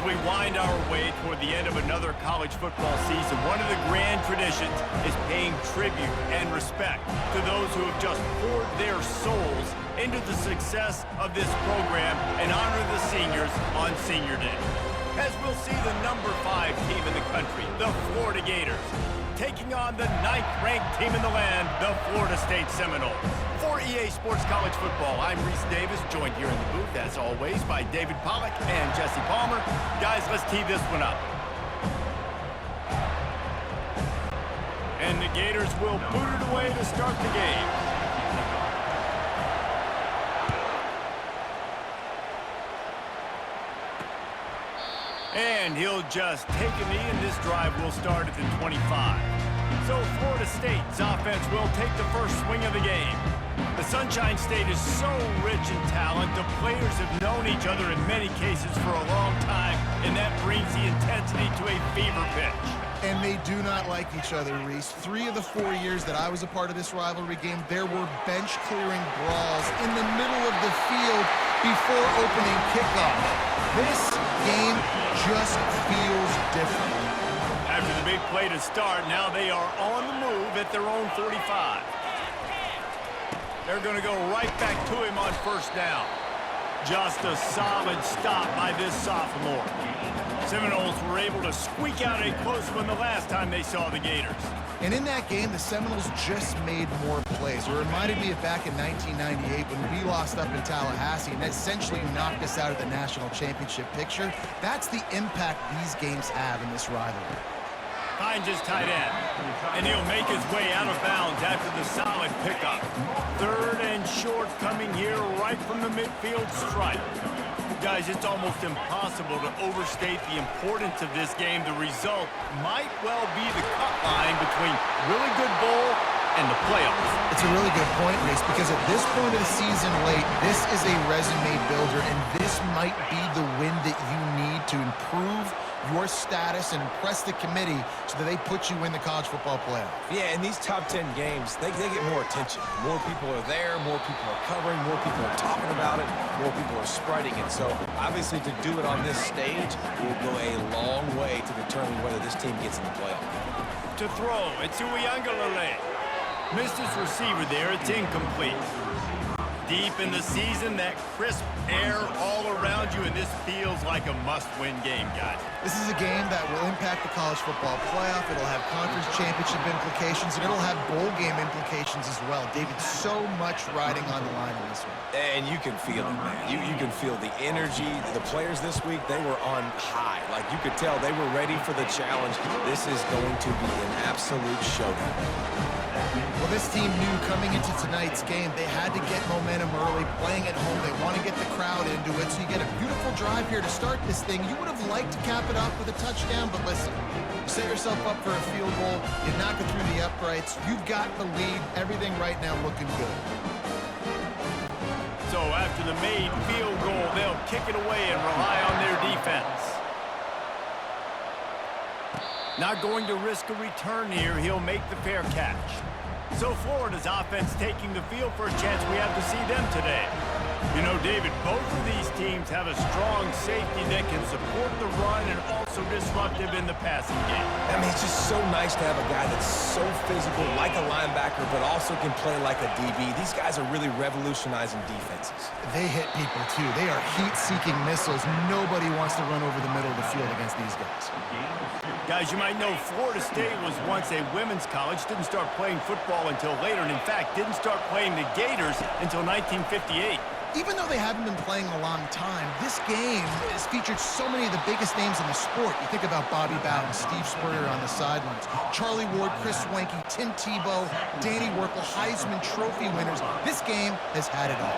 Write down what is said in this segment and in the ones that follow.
we wind our way toward the end of another college football season, one of the grand traditions is paying tribute and respect to those who have just poured their souls into the success of this program and honor the seniors on Senior Day. As we'll see the number 5 team in the country, the Florida Gators, taking on the 9th-ranked team in the land, the Florida State Seminoles. For EA Sports College Football, I'm Reese Davis, joined here in the booth, as always, by David Pollack and Jesse Palmer. Guys, let's tee this one up. And the Gators will boot it away to start the game. And he'll just take a knee, and this drive will start at the 25. So Florida State's offense will take the first swing of the game. The Sunshine State is so rich in talent. The players have known each other in many cases for a long time, and that brings the intensity to a fever pitch. And they do not like each other, Reese. 3 of the 4 years that I was a part of this rivalry game, there were bench-clearing brawls in the middle of the field before opening kickoff. This game just feels different. After the big play to start, now they are on the move at their own 45. They're going to go right back to him on first down. Just a solid stop by this sophomore. Seminoles were able to squeak out a close one the last time they saw the Gators. And in that game, the Seminoles just made more plays. It reminded me of back in 1998 when we lost up in Tallahassee and essentially knocked us out of the national championship picture. That's the impact these games have in this rivalry. Finds his tight end, and he'll make his way out of bounds after the solid pickup. 3rd and short coming here right from the midfield stripe. Guys, it's almost impossible to overstate the importance of this game. The result might well be the cut line between really good bowl and the playoffs. It's a really good point, Reese, because at this point of the season late, this is a resume builder, and this might be the win that you need to improve your status and impress the committee so that they put you in the college football playoff. Yeah, in these top 10 games, they get more attention. More people are there, more people are covering, more people are talking about it, more people are spreading it. So, obviously, to do it on this stage will go a long way to determine whether this team gets in the playoff. To throw, it's Uyangalele. Missed his receiver there, it's incomplete. Deep in the season, that crisp air all around you, and this feels like a must-win game, guys. This is a game that will impact the college football playoff. It'll have conference championship implications, and it'll have bowl game implications as well. David, so much riding on the line in this one. And you can feel it, man. You can feel the energy. The players this week, they were on high. Like, you could tell they were ready for the challenge. This is going to be an absolute showdown. Well, this team knew coming into tonight's game they had to get momentum early, playing at home. They want to get the crowd into it, so you get a beautiful drive here to start this thing. You would have liked to cap it off with a touchdown, but listen, you set yourself up for a field goal, you knock it through the uprights, you've got the lead, everything right now looking good. So after the made field goal, they'll kick it away and rely on their defense. Not going to risk a return here. He'll make the fair catch. So Florida's offense taking the field for a chance we have to see them today. You know, David, both of these teams have a strong safety that can support the run and also disruptive in the passing game. I mean, it's just so nice to have a guy that's so physical, like a linebacker, but also can play like a DB. These guys are really revolutionizing defenses. They hit people, too. They are heat-seeking missiles. Nobody wants to run over the middle of the field against these guys. Guys, you might know Florida State was once a women's college, didn't start playing football until later, and in fact, didn't start playing the Gators until 1958. Even though they haven't been playing a long time, this game has featured so many of the biggest names in the sport. You think about Bobby Bowden, Steve Spurrier on the sidelines, Charlie Ward, Chris Swanky, Tim Tebow, Danny Werkel, Heisman Trophy winners. This game has had it all.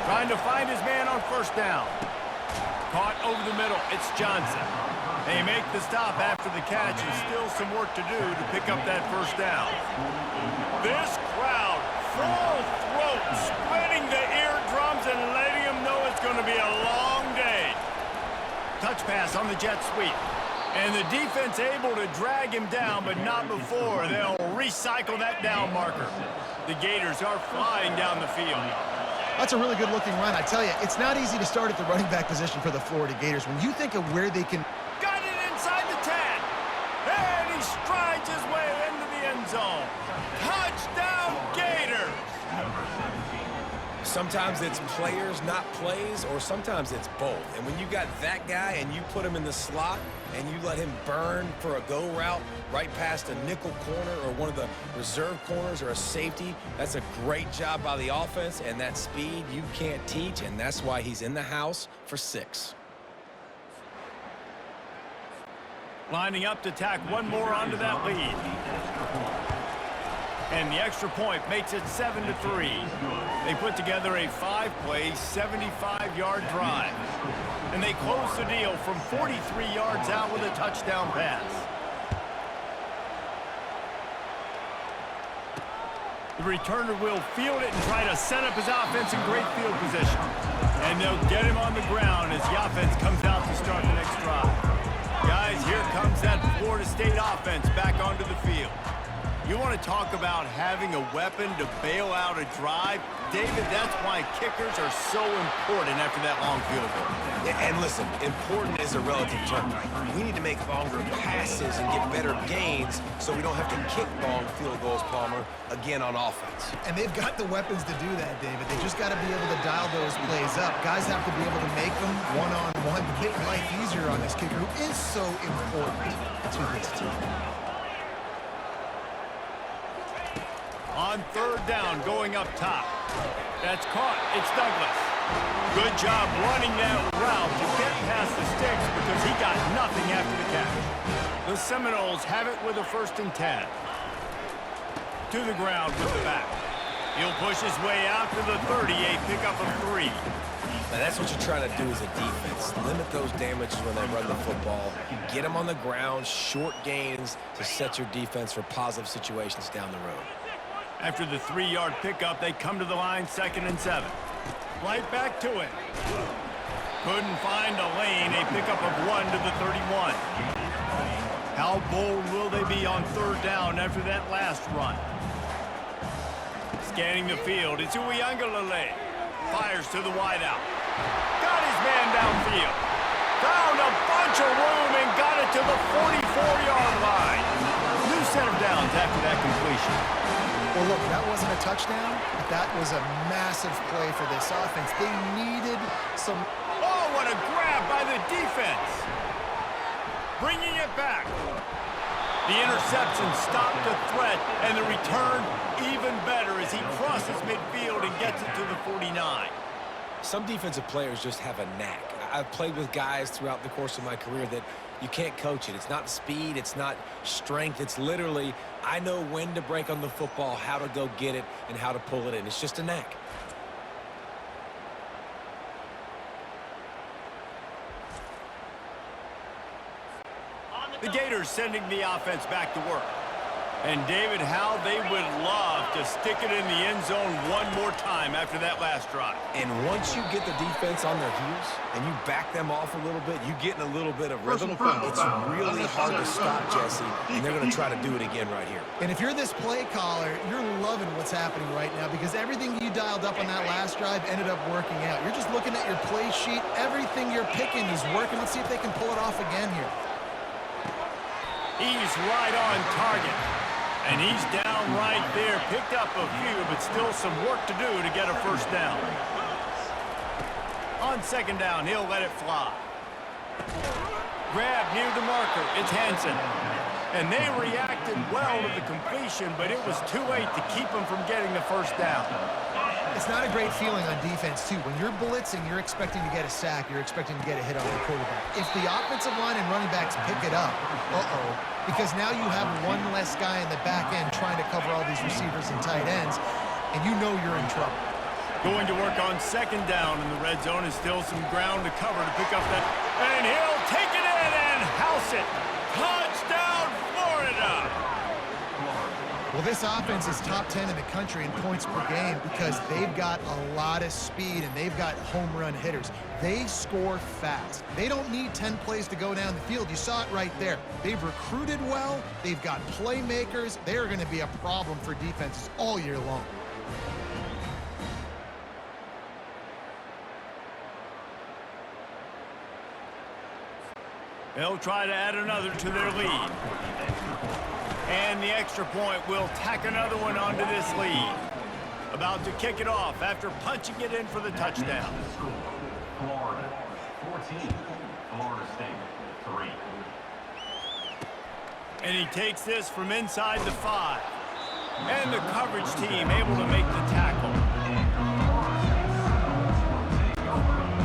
Trying to find his man on first down. Caught over the middle. It's Johnson. They make the stop after the catch, and still some work to do to pick up that first down. This crowd, full throat, splitting the eardrums and letting them know it's going to be a long day. Touch pass on the jet sweep. And the defense able to drag him down, but not before. They'll recycle that down marker. The Gators are flying down the field. That's a really good-looking run. I tell you, it's not easy to start at the running back position for the Florida Gators. When you think of where they can... Got it inside the 10. And he strides his way into the end zone. Touchdown, Gators! Sometimes it's players, not plays, or sometimes it's both. And when you got that guy and you put him in the slot and you let him burn for a go route right past a nickel corner or one of the reserve corners or a safety, that's a great job by the offense, and that speed you can't teach, and that's why he's in the house for 6. Lining up to tack one more onto that lead. And the extra point makes it 7-3. They put together a 5-play, 75-yard drive. And they close the deal from 43 yards out with a touchdown pass. The returner will field it and try to set up his offense in great field position. And they'll get him on the ground as the offense comes out to start the next drive. Guys, here comes that Florida State offense back onto the field. You want to talk about having a weapon to bail out a drive? David, that's why kickers are so important after that long field goal. Yeah, and listen, important is a relative term. We need to make longer passes and get better gains so we don't have to kick long field goals, Palmer, again on offense. And they've got the weapons to do that, David. They just got to be able to dial those plays up. Guys have to be able to make them one-on-one to make life easier on this kicker, who is so important to this team. On third down, going up top. That's caught. It's Douglas. Good job running that route to get past the sticks because he got nothing after the catch. The Seminoles have it with a 1st and 10. To the ground with the back. He'll push his way out to the 30, a pickup of 3. Now that's what you're trying to do as a defense. Limit those damages when they run the football. Get them on the ground, short gains to set your defense for positive situations down the road. After the 3-yard pickup, they come to the line 2nd and 7. Right back to it. Couldn't find a lane, a pickup of 1 to the 31. How bold will they be on third down after that last run? Scanning the field, it's Uiagalelei. Fires to the wideout. Got his man downfield. Found a bunch of room and got it to the 44-yard line. New set of downs after that completion. Well, look, that wasn't a touchdown, but that was a massive play for this offense. They needed some... Oh, what a grab by the defense. Bringing it back. The interception stopped the threat, and the return even better as he crosses midfield and gets it to the 49. Some defensive players just have a knack. I've played with guys throughout the course of my career that you can't coach it. It's not speed, it's not strength. It's literally, I know when to break on the football, how to go get it, and how to pull it in. It's just a knack. The Gators sending the offense back to work. And David, how they would love to stick it in the end zone one more time after that last drive. And once you get the defense on their heels and you back them off a little bit, you get in a little bit of rhythm. It's really hard to stop, Jesse, and they're going to try to do it again right here. And if you're this play caller, you're loving what's happening right now because everything you dialed up on that last drive ended up working out. You're just looking at your play sheet. Everything you're picking is working. Let's see if they can pull it off again here. He's right on target. And he's down right there. Picked up a few, but still some work to do to get a 1st down. On 2nd down, he'll let it fly. Grab near the marker. It's Hansen. And they reacted well to the completion, but it was too late to keep them from getting the 1st down. It's not a great feeling on defense, too. When you're blitzing, you're expecting to get a sack. You're expecting to get a hit on the quarterback. If the offensive line and running backs pick it up, because now you have one less guy in the back end trying to cover all these receivers and tight ends, and you know you're in trouble. Going to work on 2nd down in the red zone is still some ground to cover to pick up that. And he'll take it in and house it. Touchdown, Florida! Well, this offense is top 10 in the country in points per game because they've got a lot of speed and they've got home run hitters. They score fast. They don't need 10 plays to go down the field. You saw it right there. They've recruited well. They've got playmakers. They're going to be a problem for defenses all year long. They'll try to add another to their lead. And the extra point will tack another one onto this lead. About to kick it off after punching it in for the touchdown. Florida 14, Florida State 3. And he takes this from inside the 5. And the coverage team able to make the tackle.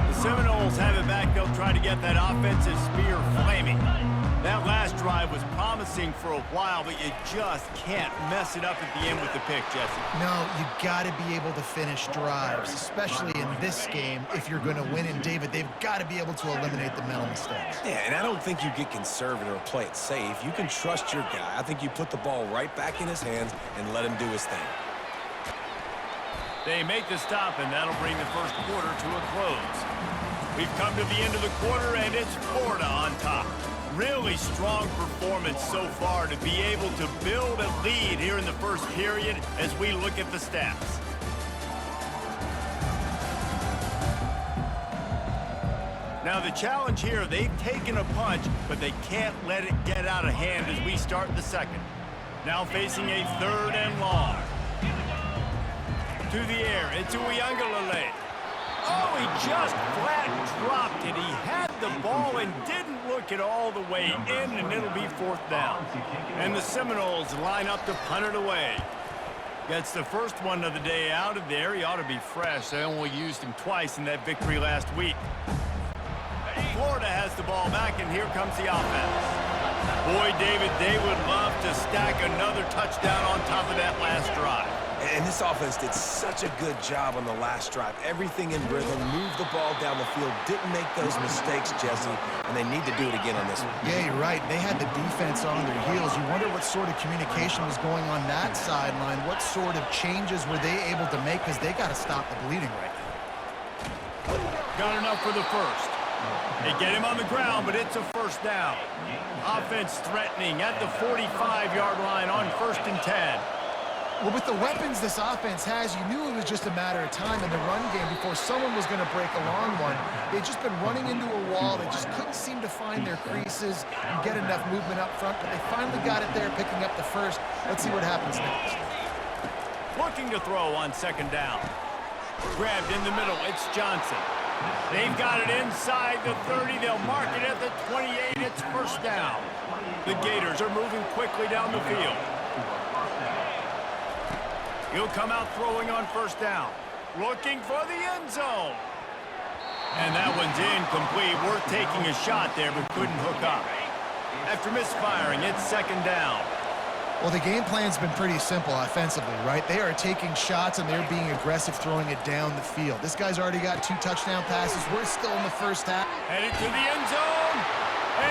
The Seminoles have it back. They'll try to get that offensive spear flaming. That last drive was promising for a while, but you just can't mess it up at the end with the pick, Jesse. No, you got to be able to finish drives, especially in this game if you're going to win. And, David, they've got to be able to eliminate the mental mistakes. Yeah, and I don't think you get conservative or play it safe. You can trust your guy. I think you put the ball right back in his hands and let him do his thing. They make the stop, and that'll bring the first quarter to a close. We've come to the end of the quarter, and it's Florida on top. Really strong performance so far to be able to build a lead here in the first period as we look at the stats. Now the challenge here, they've taken a punch, but they can't let it get out of hand as we start the second. Now facing a 3rd and long. To the air, it's Uiagalelei. Oh, he just flat dropped it. He had the ball and didn't look it all the way in, and it'll be 4th down. And the Seminoles line up to punt it away. Gets the first one of the day out of there. He ought to be fresh. They only used him twice in that victory last week. Florida has the ball back, and here comes the offense. Boy, David, they would love to stack another touchdown on top of that last drive. And this offense did such a good job on the last drive. Everything in rhythm, moved the ball down the field, didn't make those mistakes, Jesse, and they need to do it again on this one. Yeah, you're right. They had the defense on their heels. You wonder what sort of communication was going on that sideline. What sort of changes were they able to make, because they got to stop the bleeding right now. Got enough for the first. They get him on the ground, but it's a 1st down. Offense threatening at the 45-yard line on 1st and 10. Well, with the weapons this offense has, you knew it was just a matter of time in the run game before someone was going to break a long one. They'd just been running into a wall. They just couldn't seem to find their creases and get enough movement up front, but they finally got it there, picking up the first. Let's see what happens next. Looking to throw on 2nd down. Grabbed in the middle, it's Johnson. They've got it inside the 30. They'll mark it at the 28. It's 1st down. The Gators are moving quickly down the field. He'll come out throwing on 1st down. Looking for the end zone. And that one's incomplete. Worth taking a shot there, but couldn't hook up. After misfiring, it's 2nd down. Well, the game plan's been pretty simple offensively, right? They are taking shots, and they're being aggressive throwing it down the field. This guy's already got 2 touchdown passes. We're still in the first half. Headed to the end zone,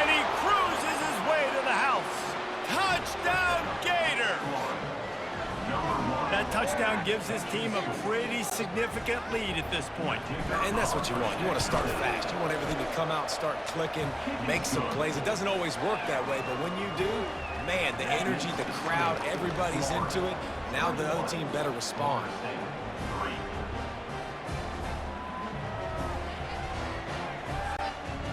and he cruises his way to the house. Touchdown, Gator! That touchdown gives his team a pretty significant lead at this point. And that's what you want. You want to start fast. You want everything to come out, start clicking, make some plays. It doesn't always work that way, but when you do, man, the energy, the crowd, everybody's into it. Now the other team better respond.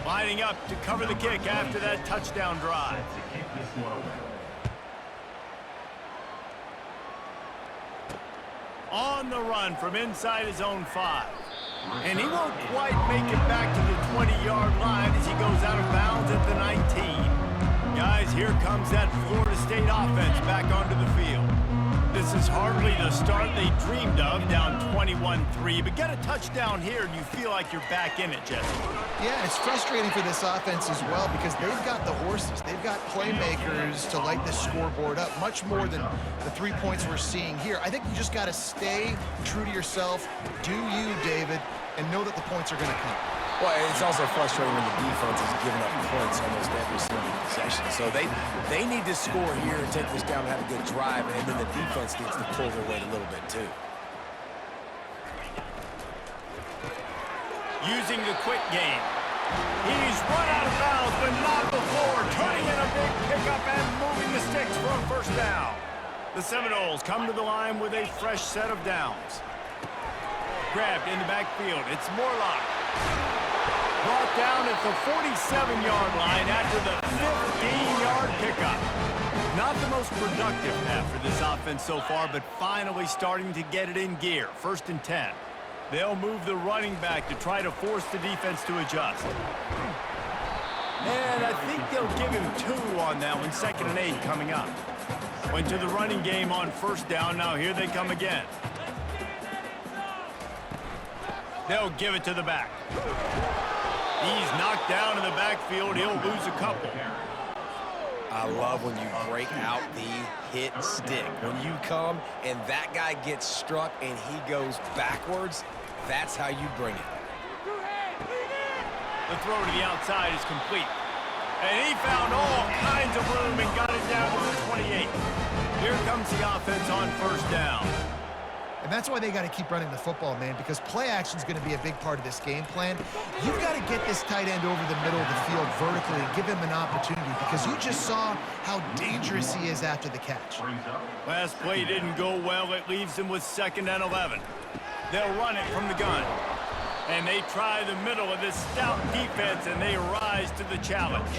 Lining up to cover the kick after that touchdown drive. On the run from inside his own 5. And he won't quite make it back to the 20-yard line as he goes out of bounds at the 19. Guys, here comes that Florida State offense back onto the field. This is hardly the start they dreamed of, down 21-3, but get a touchdown here and you feel like you're back in it, Jesse. Yeah, it's frustrating for this offense as well because they've got the horses. They've got playmakers to light this scoreboard up, much more than the 3 points we're seeing here. I think you just got to stay true to yourself, do you, David, and know that the points are going to come. Well, it's also frustrating when the defense is giving up points almost every single possession. So they need to score here and take this down and have a good drive, and then the defense needs to pull their weight a little bit too. Using the quick game. He's run out of bounds, but not before. Turning in a big pickup and moving the sticks for a 1st down. The Seminoles come to the line with a fresh set of downs. Grabbed in the backfield. It's Morlock. Brought down at the 47-yard line after the 15-yard pickup. Not the most productive half for this offense so far, but finally starting to get it in gear. 1st and 10. They'll move the running back to try to force the defense to adjust. And I think they'll give him 2 on that one. 2nd and 8 coming up. Went to the running game on 1st down. Now here they come again. They'll give it to the back. He's knocked down in the backfield. He'll lose a couple. I love when you break out the hit stick. When you come and that guy gets struck and he goes backwards, that's how you bring it. The throw to the outside is complete. And he found all kinds of room and got it down to the 28. Here comes the offense on 1st down. And that's why they got to keep running the football, man, because play action is going to be a big part of this game plan. You've got to get this tight end over the middle of the field vertically and give him an opportunity, because you just saw how dangerous he is after the catch. Last play didn't go well. It leaves them with 2nd and 11. They'll run it from the gun. And they try the middle of this stout defense, and they rise to the challenge.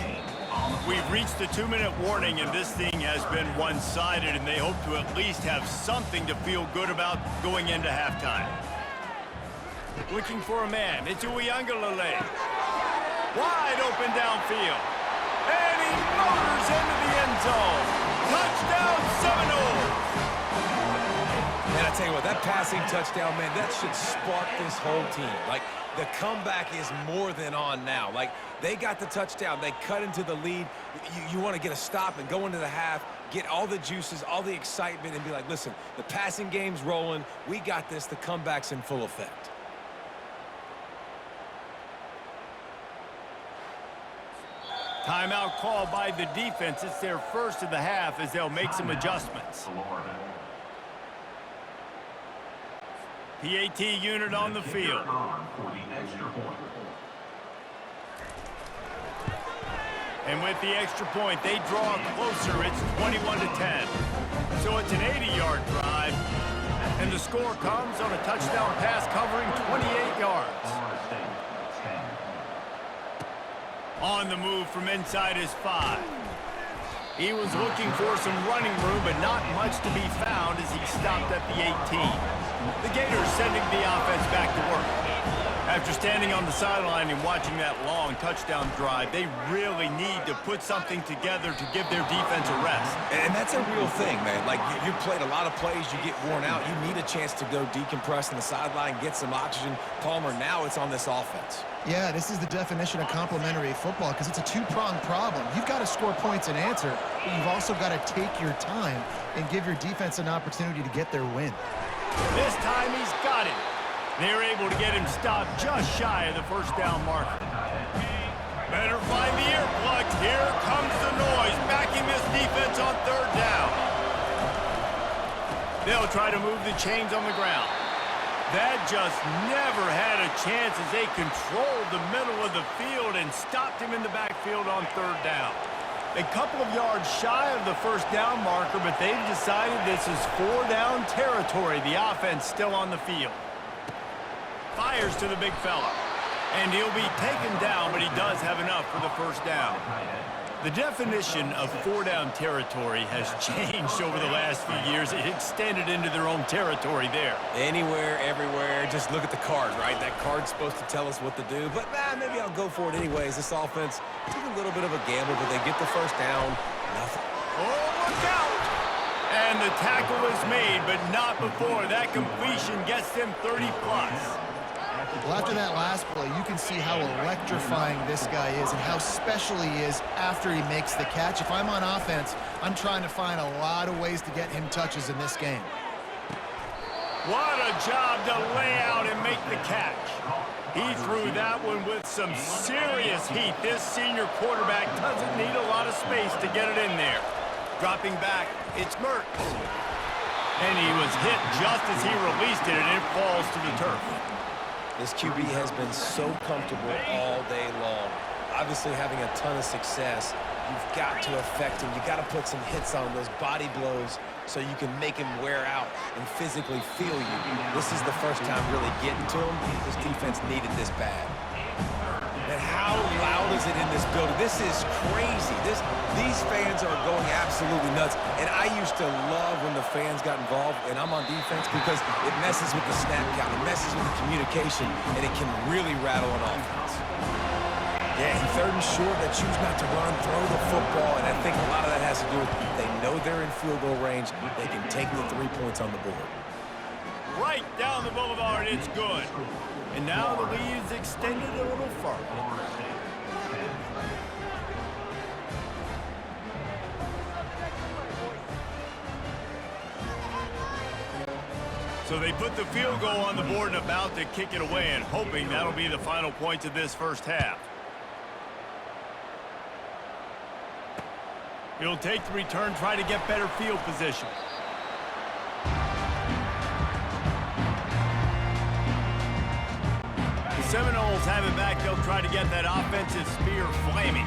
We've reached the 2-minute warning, and this thing has been one-sided, and they hope to at least have something to feel good about going into halftime. Looking for a man. It's Uiagalelei. Wide open downfield. And he motors into the end zone. Touchdown Seminoles! And I tell you what, that passing touchdown, man, that should spark this whole team. Like, the comeback is more than on now. Like, they got the touchdown. They cut into the lead. You want to get a stop and go into the half, get all the juices, all the excitement, and be like, listen, the passing game's rolling. We got this. The comeback's in full effect. Timeout call by the defense. It's their first of the half as they'll make some adjustments. PAT unit on the field. And with the extra point, they draw closer. It's 21-10. So it's an 80-yard drive. And the score comes on a touchdown pass covering 28 yards. On the move from inside his 5. He was looking for some running room, but not much to be found as he stopped at the 18. The Gators sending the offense back to work. After standing on the sideline and watching that long touchdown drive, they really need to put something together to give their defense a rest. And that's a real thing, man. Like, you played a lot of plays, you get worn out. You need a chance to go decompress on the sideline, get some oxygen. Palmer, now it's on this offense. Yeah, this is the definition of complementary football, because it's a two-pronged problem. You've got to score points and answer, but you've also got to take your time and give your defense an opportunity to get their win. This time he's got it. They're able to get him stopped just shy of the 1st down marker. Better find the earplugs. Here comes the noise, backing this defense on 3rd down. They'll try to move the chains on the ground. That just never had a chance as they controlled the middle of the field and stopped him in the backfield on 3rd down. A couple of yards shy of the 1st down marker, but they've decided this is 4-down territory. The offense still on the field. Fires to the big fella. And he'll be taken down, but he does have enough for the 1st down. The definition of 4-down territory has changed over the last few years. It extended into their own territory there. Anywhere, everywhere, just look at the card, right? That card's supposed to tell us what to do, but maybe I'll go for it anyways. This offense took a little bit of a gamble, but they get the 1st down, nothing. Oh, look out! And the tackle is made, but not before. That completion gets them 30-plus. Well, after that last play, you can see how electrifying this guy is and how special he is after he makes the catch. If I'm on offense, I'm trying to find a lot of ways to get him touches in this game. What a job to lay out and make the catch. He threw that one with some serious heat. This senior quarterback doesn't need a lot of space to get it in there. Dropping back, it's Mertz. And he was hit just as he released it, and it falls to the turf. This QB has been so comfortable all day long. Obviously having a ton of success. You've got to affect him. You've got to put some hits on those body blows so you can make him wear out and physically feel you. This is the first time really getting to him. This defense needed this bad. And is it in this building? This is crazy. These fans are going absolutely nuts. And I used to love when the fans got involved, and I'm on defense, because it messes with the snap count, it messes with the communication, and it can really rattle an offense. Yeah, he third and short, they choose not to run, throw the football, and I think a lot of that has to do with they know they're in field goal range. They can take the 3 points on the board. Right down the boulevard, it's good. And now the lead is extended a little further. So they put the field goal on the board and about to kick it away, and hoping that'll be the final points of this first half. It'll take the return, try to get better field position. The Seminoles have it back. They'll try to get that offensive spear flaming.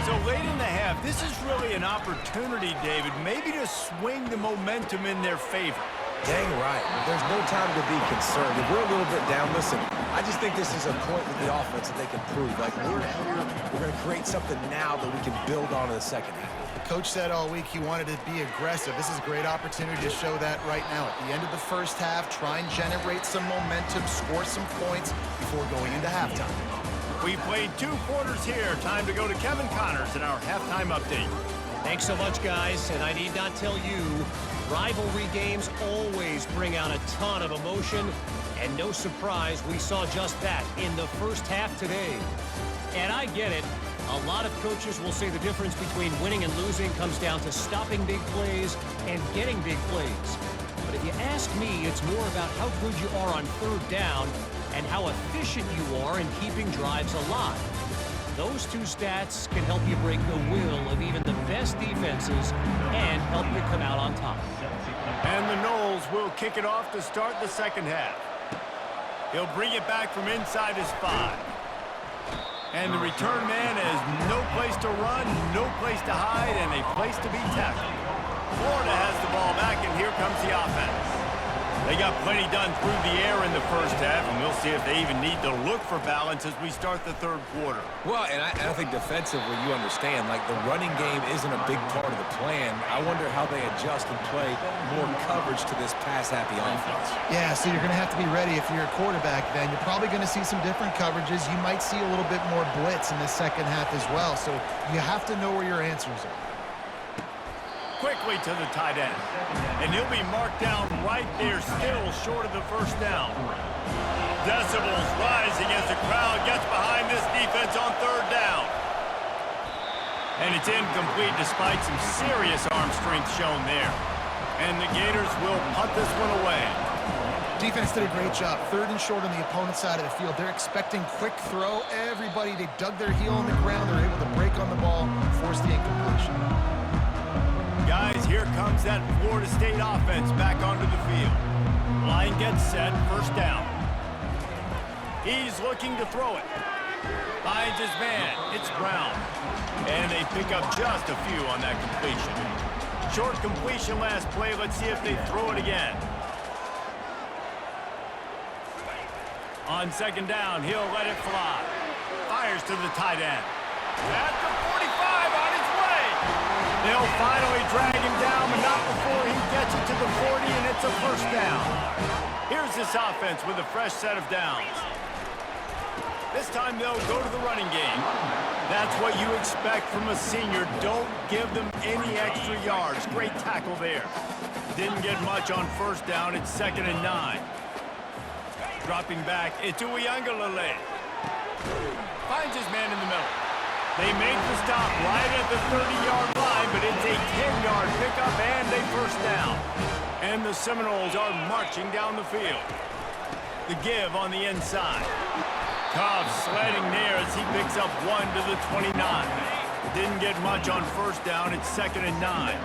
So late in the half, this is really an opportunity, David, maybe to swing the momentum in their favor. Dang right. There's no time to be concerned. If we're a little bit down, listen, I just think this is a point with the offense that they can prove. Like, we're here, we're going to create something now that we can build on in the second half. Coach said all week he wanted to be aggressive. This is a great opportunity to show that right now. At the end of the first half, try and generate some momentum, score some points before going into halftime. We played 2 quarters here. Time to go to Kevin Connors in our halftime update. Thanks so much, guys. And I need not tell you, rivalry games always bring out a ton of emotion. And no surprise, we saw just that in the first half today. And I get it. A lot of coaches will say the difference between winning and losing comes down to stopping big plays and getting big plays. But if you ask me, it's more about how good you are on third down and how efficient you are in keeping drives alive. Those 2 stats can help you break the will of even the best defenses and help you come out on top. And the Noles will kick it off to start the second half. He'll bring it back from inside his 5. And the return man has no place to run, no place to hide, and a place to be tackled. Florida has the ball back, and here comes the offense. They got plenty done through the air in the first half, and we'll see if they even need to look for balance as we start the third quarter. Well, and I think defensively, you understand, like, the running game isn't a big part of the plan. I wonder how they adjust and play more coverage to this pass-happy offense. Yeah, so you're going to have to be ready if you're a quarterback then. You're probably going to see some different coverages. You might see a little bit more blitz in the second half as well. So you have to know where your answers are. Quickly to the tight end. And he'll be marked down right there, still short of the first down. Decibels rising as the crowd gets behind this defense on third down. And it's incomplete despite some serious arm strength shown there. And the Gators will punt this one away. Defense did a great job. Third and short on the opponent's side of the field. They're expecting quick throw. Everybody, they dug their heel on the ground. They're able to break on the ball, force the incompletion. Guys, here comes that Florida State offense back onto the field. Line gets set, first down. He's looking to throw it. Finds his man, it's Brown. And they pick up just a few on that completion. Short completion last play, let's see if they throw it again. On second down, he'll let it fly. Fires to the tight end. At the 45, on his way. They'll finally drag him down, but not before he gets it to the 40, and it's a first down. Here's this offense with a fresh set of downs. This time they'll go to the running game. That's what you expect from a senior. Don't give them any extra yards. Great tackle there. Didn't get much on first down. It's 2nd and 9. Dropping back, it's Uyunglele. Finds his man in the middle. They make the stop right at the 30-yard line, but it's a 10-yard pickup and a first down. And the Seminoles are marching down the field. The give on the inside. Cobb sledding there as he picks up 1 to the 29. Didn't get much on first down. It's 2nd and 9.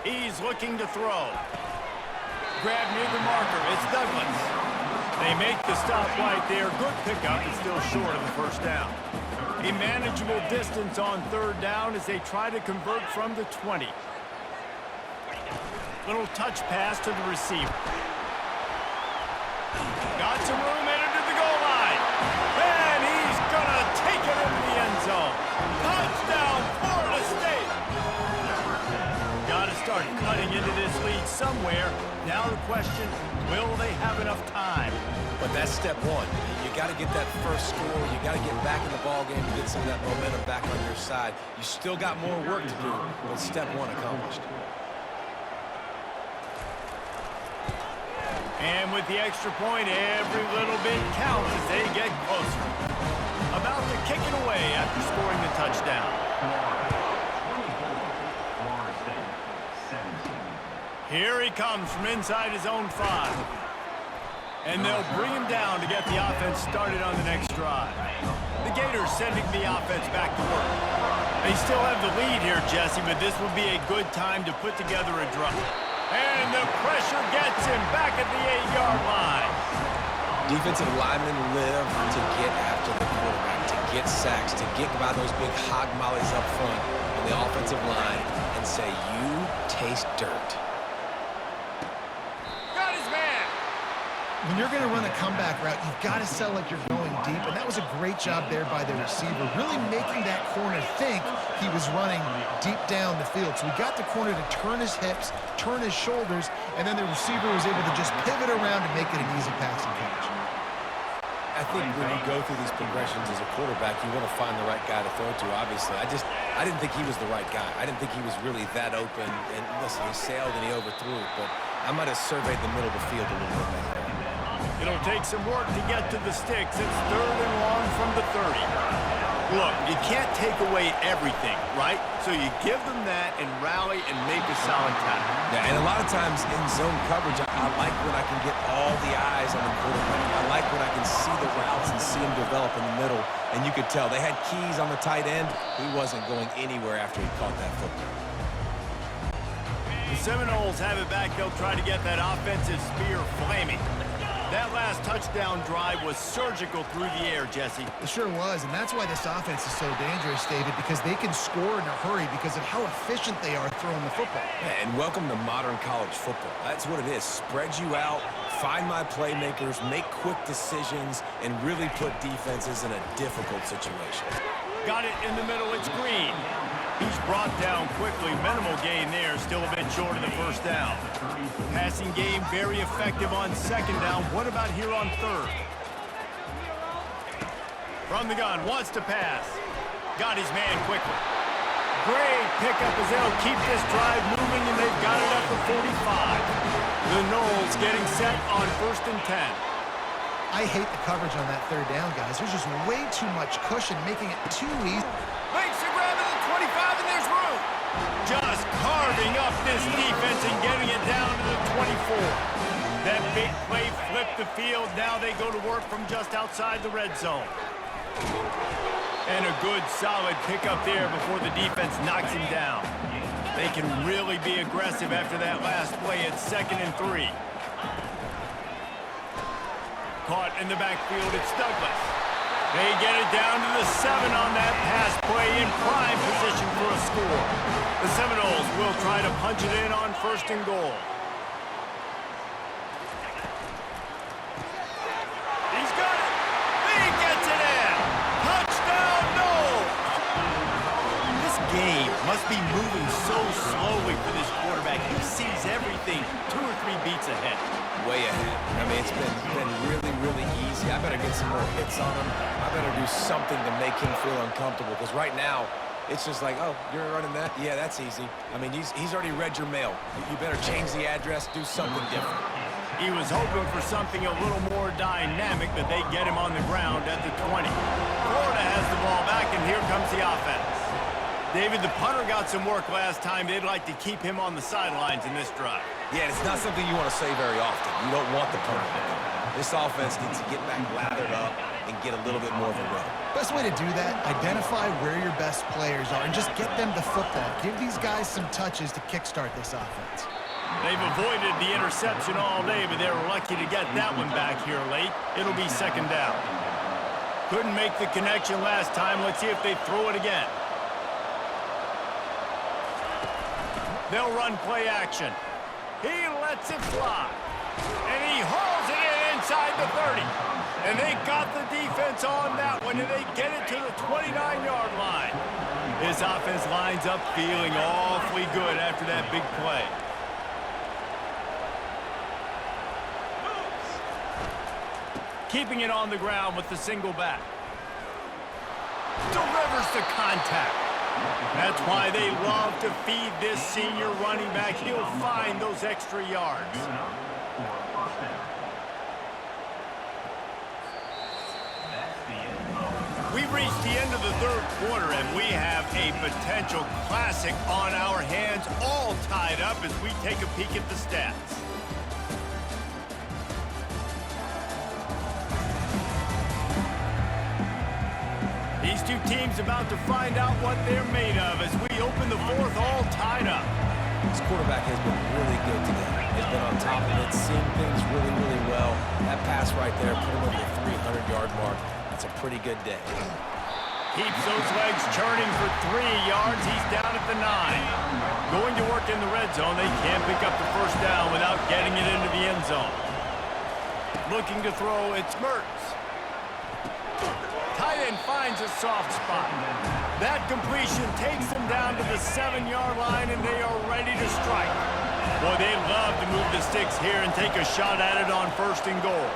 He's looking to throw. Grab near the marker. It's Douglas. They make the stop right there. Good pickup. It's still short of the first down. A manageable distance on third down as they try to convert from the 20. Little touch pass to the receiver. Got some room, headed to the goal line. Now the question, will they have enough time? But that's step one. You got to get that first score. You got to get back in the ball game to get some of that momentum back on your side. You still got more work to do, but step one accomplished. And with the extra point, every little bit counts as they get closer. About to kick it away after scoring the touchdown. Florida State, 17. Here he comes from inside his own 5. And they'll bring him down to get the offense started on the next drive. The Gators sending the offense back to work. They still have the lead here, Jesse, but this will be a good time to put together a drive. And the pressure gets him back at the 8-yard line. Defensive linemen live to get after the quarterback, to get sacks, to get by those big hog mollies up front on the offensive line and say, you taste dirt. Got his man. When you're going to run a comeback route, you've got to sell like you're going deep, and that was a great job there by the receiver, really making that corner think he was running deep down the field. So we got the corner to turn his hips, turn his shoulders, and then the receiver was able to just pivot around and make it an easy passing catch. I think when you go through these progressions as a quarterback, you want to find the right guy to throw to, obviously. I didn't think he was the right guy. I didn't think he was really that open. And listen, he sailed and he overthrew it, but I might have surveyed the middle of the field a little bit better. It'll take some work to get to the sticks. It's 3rd and long from the 30. Look, you can't take away everything, right? So you give them that and rally and make a solid tackle. Yeah, and a lot of times in zone coverage, I like when I can get all the eyes on the quarterback. I like when I can see the routes and see him develop in the middle. And you could tell they had keys on the tight end. He wasn't going anywhere after he caught that football. The Seminoles have it back. They'll try to get that offensive spear flaming. That last touchdown drive was surgical through the air, Jesse. It sure was, and that's why this offense is so dangerous, David, because they can score in a hurry because of how efficient they are throwing the football. Yeah, and welcome to modern college football. That's what it is. Spread you out, find my playmakers, make quick decisions, and really put defenses in a difficult situation. Got it in the middle. It's Green. He's brought down quickly. Minimal gain there. Still a bit short of the first down. Passing game very effective on 2nd down. What about here on 3rd? From the gun. Wants to pass. Got his man quickly. Great pickup as they'll keep this drive moving, and they've got it up to 45. The Noles getting set on 1st and 10. I hate the coverage on that 3rd down, guys. There's just way too much cushion, making it too easy. Makes the grab at the 25, and there's room. Just carving up this defense and getting it down to the 24. That big play flipped the field. Now they go to work from just outside the red zone. And a good, solid pickup there before the defense knocks him down. They can really be aggressive after that last play at 2nd and 3. Caught in the backfield, it's Douglas. They get it down to the 7 on that pass play in prime position for a score. The Seminoles will try to punch it in on 1st and goal. He's got it. He gets it in. Touchdown, Noles. This game must be moving so slowly for this quarterback. He sees everything 2 or 3 beats ahead. Way ahead. I mean, it's been really, really easy. I better get some more hits on him. I better do something to make him feel uncomfortable, because right now, it's just like, oh, you're running that? Yeah, that's easy. I mean, he's already read your mail. You better change the address, do something different. He was hoping for something a little more dynamic, but they get him on the ground at the 20. Florida has the ball back, and here comes the offense. David, the punter got some work last time. They'd like to keep him on the sidelines in this drive. Yeah, it's not something you want to say very often. You don't want the punter to go. This offense needs to get back lathered up and get a little bit more of a run. Best way to do that, identify where your best players are and just get them the football. Give these guys some touches to kickstart this offense. They've avoided the interception all day, but they were lucky to get that one back here late. It'll be 2nd down. Couldn't make the connection last time. Let's see if they throw it again. They'll run play action. He lets it fly. And he hauls it in inside the 30. And they got the defense on that one, and they get it to the 29-yard line. This offense lines up feeling awfully good after that big play. keeping it on the ground with the single back. Delivers the contact. That's why they love to feed this senior running back. He'll find those extra yards. We've reached the end of the third quarter, and we have a potential classic on our hands, all tied up as we take a peek at the stats. These two teams about to find out what they're made of as we open the fourth, all tied up. This quarterback has been really good today. He's been on top of it, seeing things really, really well. That pass right there put him over the 300-yard mark. That's a pretty good day. Keeps those legs churning for 3 yards. He's down at the 9. Going to work in the red zone. They can't pick up the first down without getting it into the end zone. Looking to throw, it's Mertz. Tight end finds a soft spot. That completion takes them down to the 7-yard line, and they are ready to strike. Boy, they love to move the sticks here and take a shot at it on 1st and goal.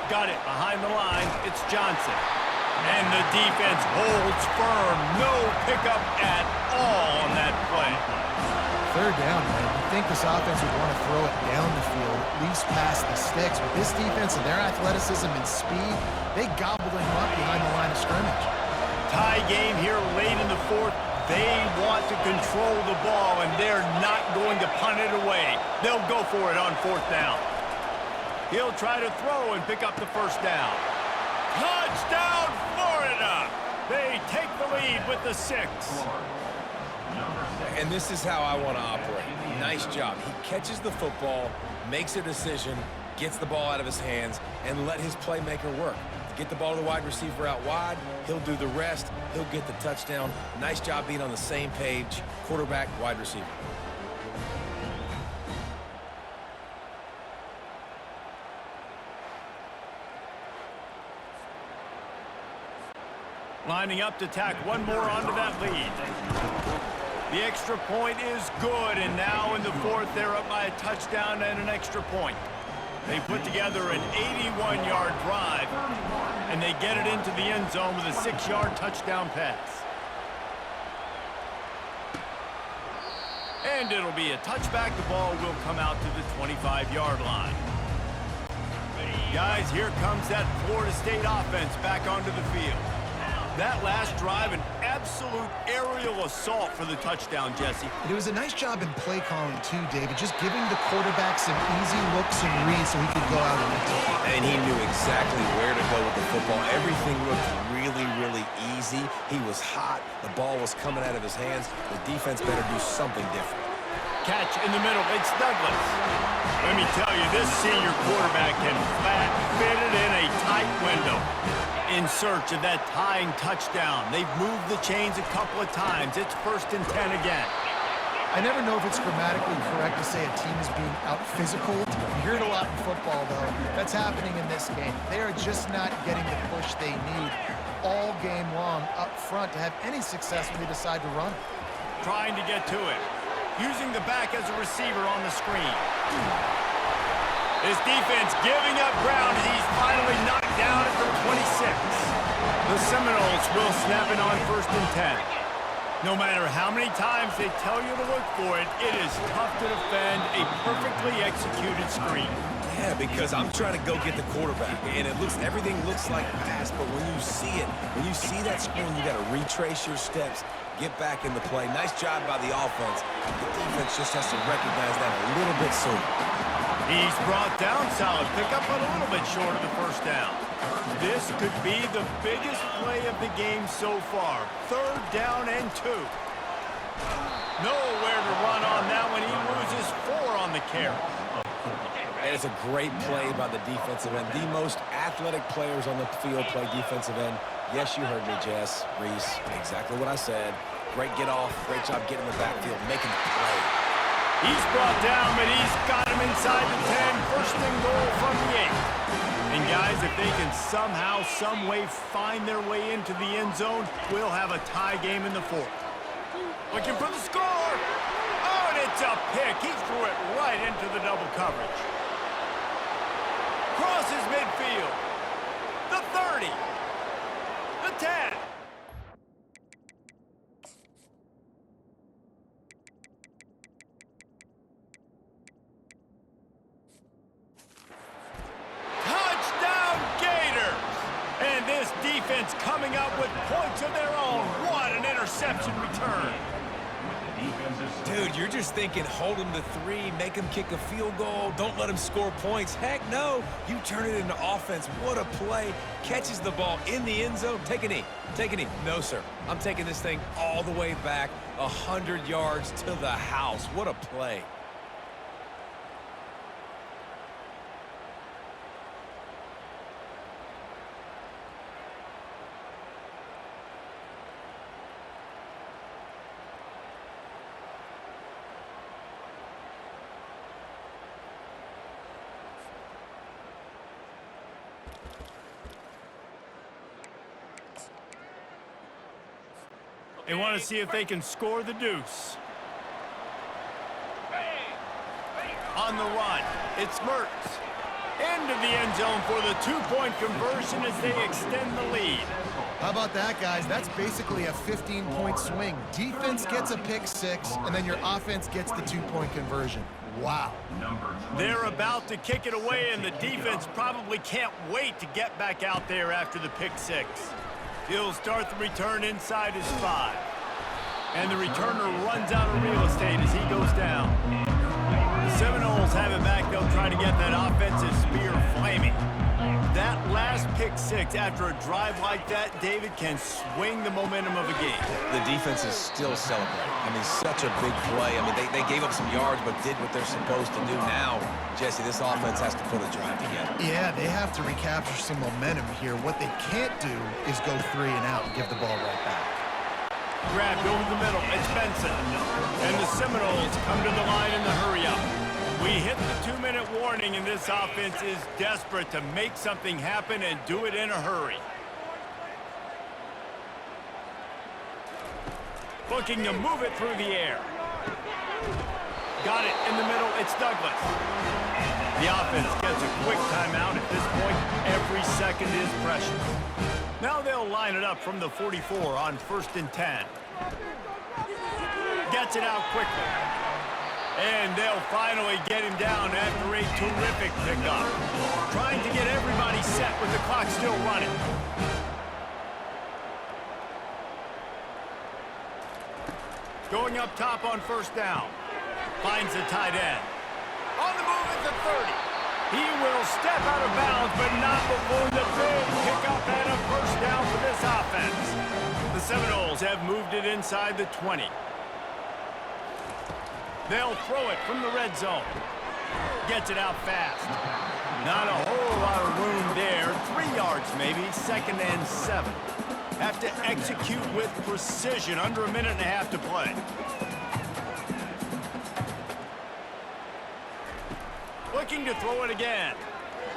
Got it behind the line. It's Johnson. And the defense holds firm. No pickup at all on that play. 3rd down, man. You'd think this offense would want to throw it down the field, at least past the sticks. But this defense and their athleticism and speed, they gobbled him up behind the line of scrimmage. Tie game here late in the 4th. They want to control the ball, and they're not going to punt it away. They'll go for it on 4th down. He'll try to throw and pick up the 1st down. Touchdown, Florida! They take the lead with the 6. And this is how I want to operate. Nice job. He catches the football, makes a decision, gets the ball out of his hands, and let his playmaker work. Get the ball to the wide receiver out wide. He'll do the rest. He'll get the touchdown. Nice job being on the same page. Quarterback, wide receiver. Lining up to tack one more onto that lead. The extra point is good, and now in the 4th, they're up by a touchdown and an extra point. They put together an 81-yard drive, and they get it into the end zone with a 6-yard touchdown pass. And it'll be a touchback. The ball will come out to the 25-yard line. Guys, here comes that Florida State offense back onto the field. That last drive, an absolute aerial assault for the touchdown, Jesse. It was a nice job in play calling, too, David, just giving the quarterback some easy looks and reads so he could go out and execute. And he knew exactly where to go with the football. Everything looked really, really easy. He was hot. The ball was coming out of his hands. The defense better do something different. Catch in the middle. It's Douglas. Let me tell you, this senior quarterback can flat fit it in a tight window. In search of that tying touchdown. They've moved the chains a couple of times. It's 1st and 10 again. I never know if it's grammatically correct to say a team is being out-physical. You hear it a lot in football, though. That's happening in this game. They are just not getting the push they need all game long up front to have any success when they decide to run. Trying to get to it. Using the back as a receiver on the screen. His defense giving up ground as he's finally knocked down at the 26. The Seminoles will snap it on 1st and 10. No matter how many times they tell you to look for it, it is tough to defend a perfectly executed screen. Yeah, because I'm trying to go get the quarterback, and everything looks like pass, but when you see it, when you see that screen, you got to retrace your steps, get back in the play. Nice job by the offense. The defense just has to recognize that a little bit sooner. He's brought down solid pickup, but a little bit short of the 1st down. This could be the biggest play of the game so far. 3rd down and 2. Nowhere to run on that one. He loses 4 on the carry. And it's a great play by the defensive end. The most athletic players on the field play defensive end. Yes, you heard me, Jess, Reese. Exactly what I said. Great get off. Great job getting in the backfield, making the play. He's brought down, but he's got him inside the 10. 1st and goal from the 8. And guys, if they can somehow, some way find their way into the end zone, we'll have a tie game in the 4th. Looking for the score. Oh, and it's a pick. He threw it right into the double coverage. Crosses midfield. 30, the 10. Touchdown Gators! And this defense coming up with points of their own. What an interception return. Dude, you're just thinking hold him to 3, make him kick a field goal, don't let him score points. Heck no, you turn it into offense. What a play. Catches the ball in the end zone. Take a knee. Take a knee. No, sir. I'm taking this thing all the way back 100 yards to the house. What a play. They want to see if they can score the deuce. On the run, it's Mertz. Into the end zone for the 2-point conversion as they extend the lead. How about that, guys? That's basically a 15-point swing. Defense gets a pick 6, and then your offense gets the 2-point conversion. Wow. They're about to kick it away, and the defense probably can't wait to get back out there after the pick 6. He'll start the return inside his 5. And the returner runs out of real estate as he goes down. The Seminoles have it back. They'll try to get that offensive spear flaming. That last pick 6 after a drive like that, David, can swing the momentum of a game. The defense is still celebrating. I mean, such a big play. I mean, they gave up some yards but did what they're supposed to do. Now, Jesse, this offense has to put a drive together. Yeah, they have to recapture some momentum here. What they can't do is go 3 and out and give the ball right back. Grabbed over the middle. It's Benson. And the Seminoles come to the line in the hurry-up. We hit the 2-minute warning, and this offense is desperate to make something happen and do it in a hurry. Looking to move it through the air. Got it in the middle. It's Douglas. The offense gets a quick timeout. At this point, every second is precious. Now they'll line it up from the 44 on 1st and 10. Gets it out quickly. And they'll finally get him down after a terrific pickup. Trying to get everybody set with the clock still running. Going up top on 1st down. Finds the tight end. On the move at the 30. He will step out of bounds, but not before the big pickup and a 1st down for this offense. The Seminoles have moved it inside the 20. They'll throw it from the red zone. Gets it out fast. Not a whole lot of room there. 3 yards maybe, 2nd and 7. Have to execute with precision. Under a minute and a half to play. Looking to throw it again.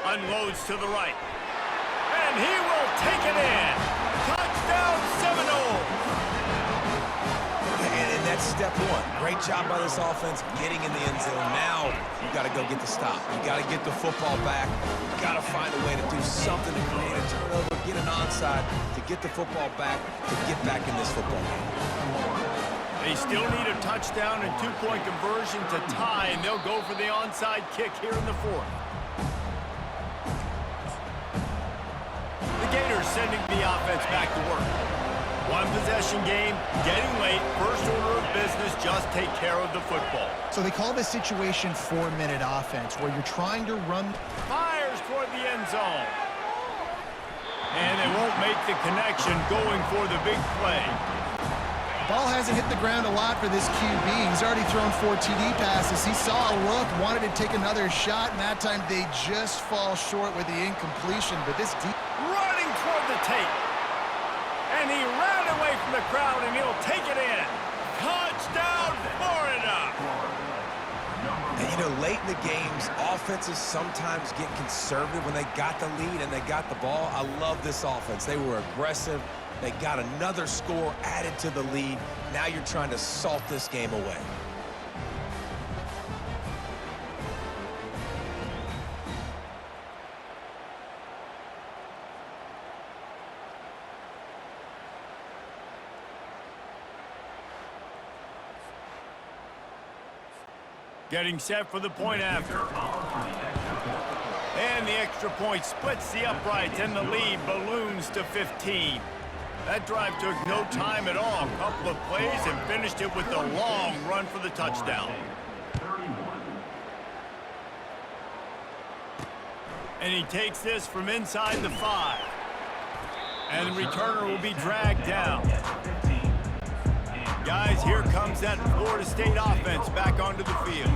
Unloads to the right. And he will take it in. Touchdown Seminoles. And that's step 1. Great job by this offense getting in the end zone. Now you got to go get the stop. You got to get the football back. You got to find a way to do something to create a turnover, get an onside, to get the football back, to get back in this football game. They still need a touchdown and 2-point conversion to tie, and they'll go for the onside kick here in the 4th. The Gators sending the offense back to work. 1-possession game, getting late, first order of business, just take care of the football. So they call this situation 4-minute offense, where you're trying to run. Fires toward the end zone. And they won't make the connection going for the big play. Ball hasn't hit the ground a lot for this QB. He's already thrown 4 TD passes. He saw a look, wanted to take another shot, and that time they just fall short with the incompletion. But this running toward the tape. And he ran away from the crowd, and he'll take it in. Touchdown, Florida! And, you know, late in the games, offenses sometimes get conservative when they got the lead and they got the ball. I love this offense. They were aggressive. They got another score added to the lead. Now you're trying to salt this game away. Getting set for the point after. And the extra point splits the uprights, and the lead balloons to 15. That drive took no time at all. A couple of plays and finished it with a long run for the touchdown. And he takes this from inside the 5. And the returner will be dragged down. Guys, here comes that Florida State offense back onto the field.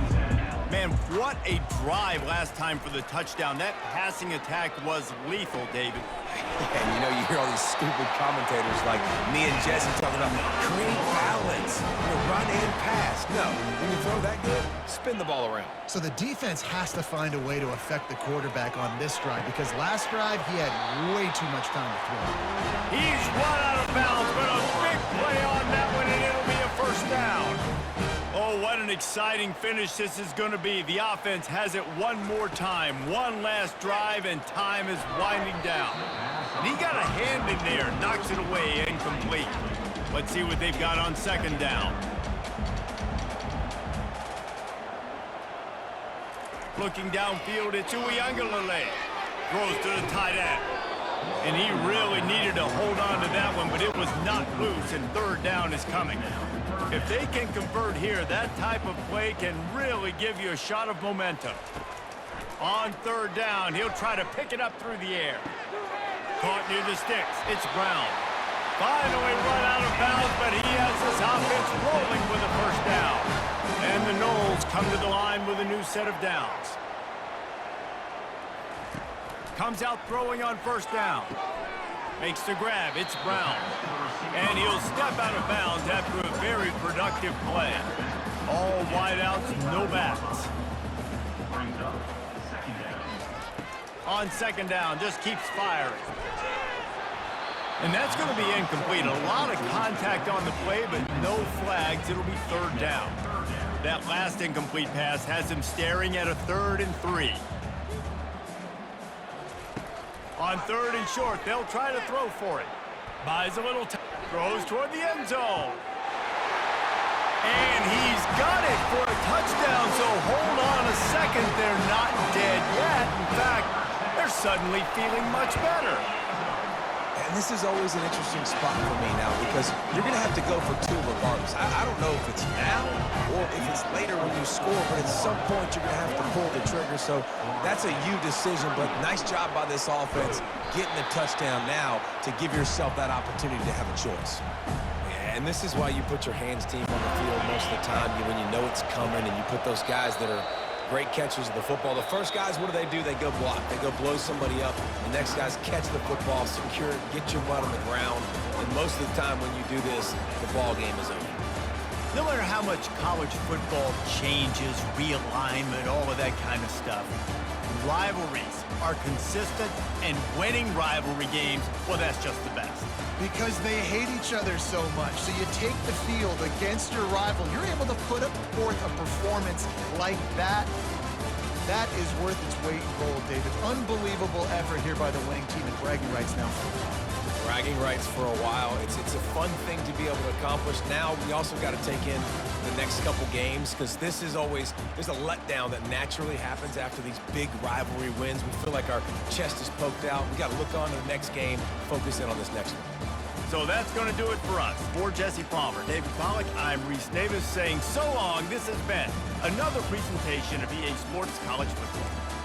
Man, what a drive last time for the touchdown. That passing attack was lethal, David. And you know, you hear all these stupid commentators like me and Jesse talking about create balance, run and pass. No, when you throw that good, spin the ball around. So the defense has to find a way to affect the quarterback on this drive, because last drive he had way too much time to throw. He's run out of bounds, but a big play on that one, and it'll be a first down. Oh, what an exciting finish this is going to be. The offense has it one more time. One last drive, and time is winding down. And he got a hand in there, knocks it away, incomplete. Let's see what they've got on second down. Looking downfield, it's Uiagalelei. Throws to the tight end. And he really needed to hold on to that one, but it was not loose, and third down is coming. If they can convert here, that type of play can really give you a shot of momentum. On third down, he'll try to pick it up through the air. Caught near the sticks. It's Brown. Finally run out of bounds, but he has this offense rolling with a first down. And the Noles come to the line with a new set of downs. Comes out throwing on first down. Makes the grab. It's Brown. And he'll step out of bounds after a very productive play. All wideouts, no backs. On second down, just keeps firing. And that's going to be incomplete. A lot of contact on the play, but no flags. It'll be third down. That last incomplete pass has him staring at a 3rd and 3. On 3rd and short, they'll try to throw for it. Buys a little time, throws toward the end zone. And he's got it for a touchdown, so hold on a second. They're not dead yet. In fact, they're suddenly feeling much better. And this is always an interesting spot for me now, because you're going to have to go for 2 regardless. I don't know if it's now or if it's later when you score, but at some point you're going to have to pull the trigger. So that's a you decision, but nice job by this offense getting the touchdown now to give yourself that opportunity to have a choice. Yeah, and this is why you put your hands team on the field most of the time, when you know it's coming, and you put those guys that are great catchers of the football. The first guys, what do? They go block. They go blow somebody up. The next guys catch the football, secure it, get your butt on the ground. And most of the time when you do this, the ball game is over. No matter how much college football changes, realignment, all of that kind of stuff, rivalries are consistent, and winning rivalry games, well, that's just the best. Because they hate each other so much. So you take the field against your rival. You're able to put forth a performance like that. That is worth its weight in gold, David. Unbelievable effort here by the winning team, and bragging rights now for a while. Bragging rights for a while. It's a fun thing to be able to accomplish. Now we also got to take in the next couple games, because this is always, there's a letdown that naturally happens after these big rivalry wins. We feel like our chest is poked out. We got to look on to the next game, focus in on this next one. So that's going to do it for us. For Jesse Palmer, David Pollack, I'm Reese Davis saying so long. This has been another presentation of EA Sports College Football.